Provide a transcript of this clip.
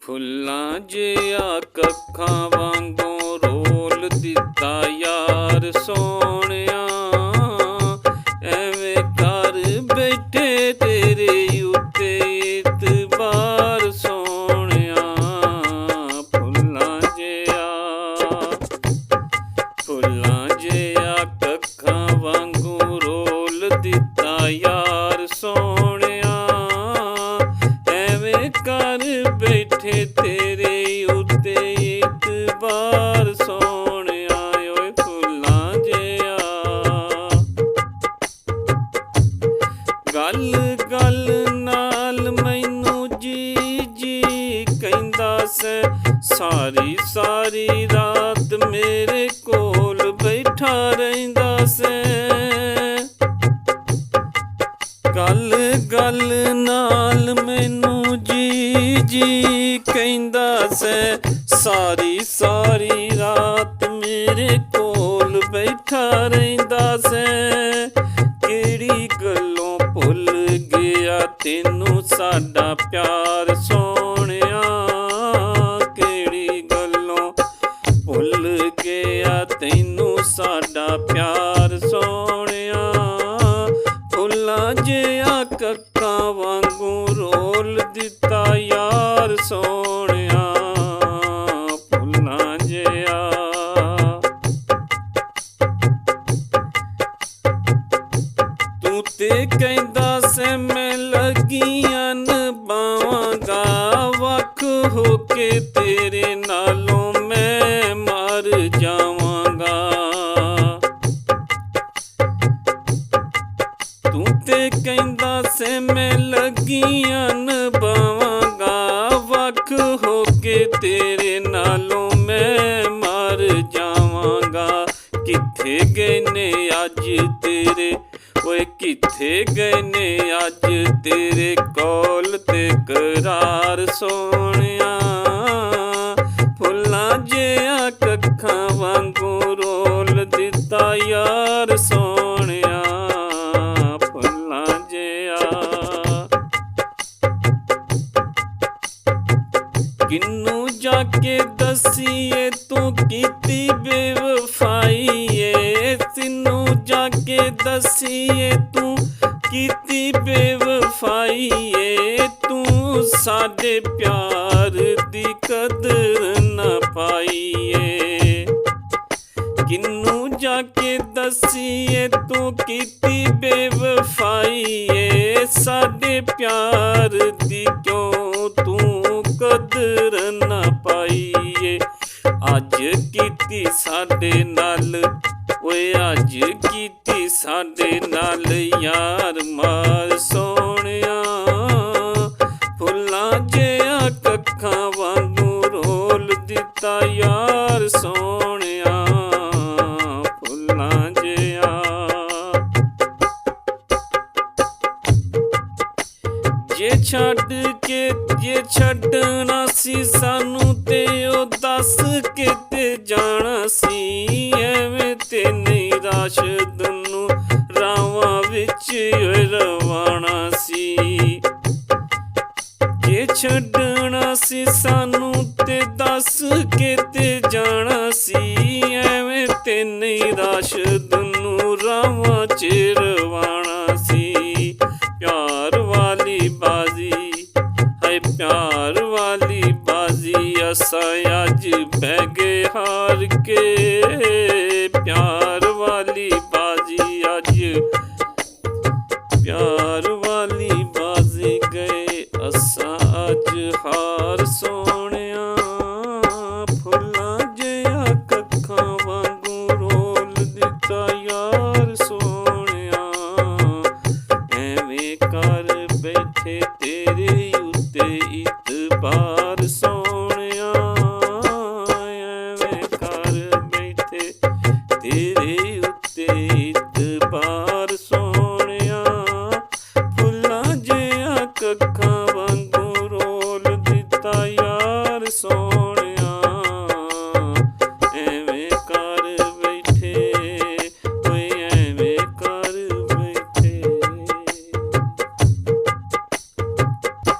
ਫੁੱਲਾਂ ਜਿਹਾ ਕੱਖਾਂ ਵਾਂਗੋਂ ਰੋਲ ਦਿੱਤਾ ਯਾਰ ਸੋਹਣਿਆ, ਐਵੇਂ ਕਰ ਬੈਠੇ ਤੇਰੇ ਉੱਤੇ ਇਤਬਾਰ ਸੋਹਣਿਆ। ਫੁੱਲਾਂ ਜਿਹਾ ਕੱਖਾਂ ਵਾਂਗੂ ਰੋਲ ਦਿੱਤਾ ਯਾਰ ਸੋਹਣਿਆ, ਐਵੇਂ ਕਰ ਬੈਠੇ ਤੇਰੇ ਉੱਤੇ ਇਤਬਾਰ ਸੋਹਣਿਆ। ਓਏ ਫੁੱਲਾਂ ਜਿਹਾ ਗੱਲ ਗੱਲ ਨਾਲ ਮੈਨੂੰ ਜੀ ਜੀ ਕਹਿੰਦਾ ਸੈ, ਸਾਰੀ ਸਾਰੀ ਰਾਤ ਮੇਰੇ ਕੋਲ ਬੈਠਾ ਰਹਿੰਦਾ ਸੈ। ਗੱਲ ਗੱਲ ਨਾਲ ਮੈਨੂੰ ਜੀ ਜੀ ਕਹਿੰਦਾ ਸੈ, ਸਾਰੀ ਸਾਰੀ ਰਾਤ ਮੇਰੇ ਕੋਲ ਬੈਠਾ ਰਹਿੰਦਾ ਸੈ। ਕਿਹੜੀ ਗੱਲੋਂ ਭੁੱਲ ਗਿਆ ਤੈਨੂੰ ਸਾਡਾ ਪਿਆਰ ਸੋਹਣਿਆ, ਕਿਹੜੀ ਗੱਲੋਂ ਭੁੱਲ ਗਿਆ ਤੈਨੂੰ ਸਾਡਾ ਪਿਆਰ ਸੋਹਣਿਆ। ਫੁੱਲਾਂ ਜਿਹਾ ਕੱਖਾਂ ਵਾਂਗੂ ਰੋਲ ਦਿੱਤਾ ਯਾਰ ਸੋਹਣਿਆ। ਫੁੱਲਾਂ ਜਿਹਾ ਤੂੰ ਤੇ ਕਹਿੰਦਾ ਸੈ ਮੈਂ ਲੱਗੀਆਂ ਨਿਭਾਵਾਂਗਾ, ਵੱਖ ਹੋ ਕੇ ਤੇਰੇ ਨਾਲੋਂ ਮੈਂ ਮਰ ਜਾਵਾਂਗਾ। ਤੂੰ ਤੇ ਕਹਿੰਦਾ ਸੈ ਮੈਂ ਲੱਗੀਆਂ ਨਿਭਾਵਾਂਗਾ, ਵੱਖ ਹੋ ਕੇ ਤੇਰੇ ਨਾਲੋਂ ਮੈਂ ਮਰ ਜਾਵਾਂਗਾ। ਕਿੱਥੇ ਗਏ ਨੇ ਅੱਜ ਤੇਰੇ, ਓਏ ਕਿੱਥੇ ਗਏ ਨੇ ਅੱਜ ਤੇਰੇ ਕੌਲ ਤੇ ਕਰਾਰ ਸੋਹਣਿਆ। ਫੁੱਲਾਂ ਜਿਹਾ ਕੱਖਾਂ ਵਾਂਗੂ ਰੋਲ ਦਿੱਤਾ ਯਾਰ ਸੋਹਣਿਆ। ਫੁੱਲਾਂ ਜਿਹਾ ਕਿਹਨੂੰ ਜਾ ਕੇ ਦਸੀਏ ਤੂੰ ਕੀਤੀ ਬੇਵਫਾਈ ਏ, ਤੈਨੂੰ ਜਾ ਕੇ ਦਸੀਏ ਤੂੰ ਕੀਤੀ ਬੇਵਫਾਈ ਏ। ਤੂੰ ਸਾਡੇ ਪਿਆਰ ਦੀ ਕਦਰ ਨਾ ਪਾਈ ਏ। ਕਿਹਨੂੰ ਜਾ ਕੇ ਦਸੀਏ ਤੂੰ ਕੀਤੀ ਬੇਵਫਾਈ ਏ, ਸਾਡੇ ਪਿਆਰ ਦੀ ਕਿਉਂ ਤੂੰ ਕਦਰ ਨਾ ਪਾਈ ਏ। ਅੱਜ ਕੀਤੀ ਸਾਡੇ ਨਾਲ, ਓਏ ਅੱਜ ਕੀਤੀ ਸਾਡੇ ਨਾਲ ਯਾਰ ਮਾਰ ਸੋਹਣਿਆ। ਫੁੱਲਾਂ ਜਿਹਾ ਕੱਖਾਂ ਵਾਂਗੂ ਰੋਲ ਦਿੱਤਾ ਯਾਰ ਸੋਹਣਿਆ। ਫੁੱਲਾਂ ਜਿਹਾ ਜੇ ਛੱਡਣਾ ਸੀ ਸਾਨੂੰ ਤੇ ਉਹ ਦੱਸ ਕੇ ਤੇ ਜਾਣਾ ਸੀ, ਐਵੇਂ ਤੇ ਨਹੀਂ ਰਾਸ਼ਦ ਨੂੰ ਰਾਵਾਂ ਵਿੱਚ ਰਵਾਣਾ ਸੀ। ਜੇ ਛੱਡਣਾ ਸੀ ਸਾਨੂੰ ਤੇ ਦੱਸ ਕੇ ਤੇ ਜਾਣਾ ਸੀ, ਐਵੇਂ ਤੇ ਨਹੀਂ ਰਾਸ਼ਦ ਨੂੰ ਰਾਵਾਂ 'ਚ ਰਵਾਣਾ ਸੀ। ਪਿਆਰ ਵਾਲੀ ਬਾਜ਼ੀ ਹੈ ਪਿਆਰ ਵਾਲੀ ਬਾਜ਼ੀ, ਅਸਾਂ ਅੱਜ ਬਹਿ ਗਏ ਹਾਰ ਕੇ। ਪਿਆਰ ਵਾਲੀ ਬਾਜ਼ੀ ਅੱਜ ਪਿਆਰ ਵਾਲੀ ਬਾਜ਼ੀ ਗਏ ਅਸਾਂ ਅੱਜ ਹਾਰ ਸੋਹਣਿਆ। ਫੁੱਲਾਂ ਜਿਹਾ ਕੱਖਾਂ ਵਾਂਗੂ ਰੋਲ ਦਿੱਤਾ ਯਾਰ ਸੋਹਣਿਆ, ਐਵੇਂ ਕਰ ਬੈਠੇ ਤੇਰੇ